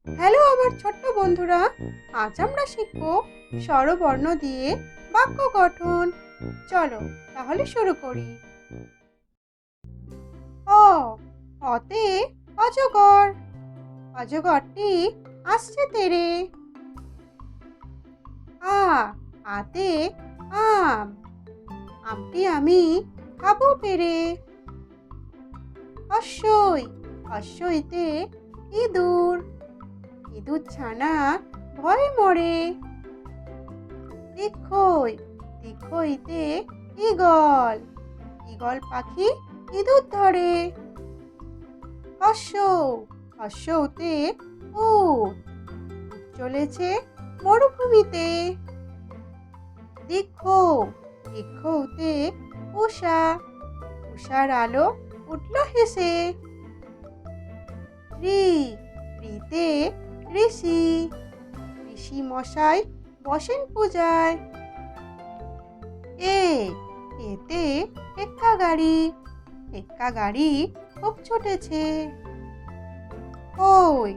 Hello আমার ছোট্ট বন্ধুরা, আজ আমরা শিখব স্বরবর্ণ দিয়ে বাক্য গঠন। চলো তাহলে শুরু করি। অ, অতে অজগর, অজগরটি আসছে তেরে। আ, আতে আম, আমটি আমি খাবো পেরে। হস্যই, হস্যইতে ইঁদুর, ইঁদুর ছানা ভয়ে মরে। দীর্ঘই, দীর্ঘইতে ঈগল, ঈগল পাখি ইঁদুর ধরে। হর্ষ, হর্ষতে উট, উট চলেছে মরুভূমিতে। দীর্ঘ, দীর্ঘতে উষা, উষার আলো উঠল হেসে। ঋ, ঋতে ঋষি, ঋষি মশাই বসেন পূজায়। এ, এতে এক্কা গাড়ি, এক্কা গাড়ি খুব ছুটেছে। ওই,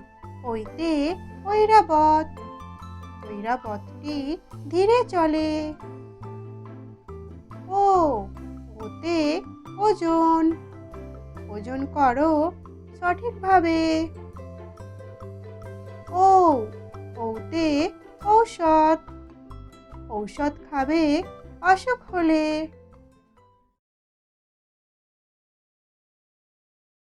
ওইতে ঐরাবত, ঐরাবতটি ধীরে চলে। ও, ওতে ওজন, ওজন করো সঠিকভাবে। ও, ওতে ঔষধ, ঔষধ খাবে অসুখ হলে।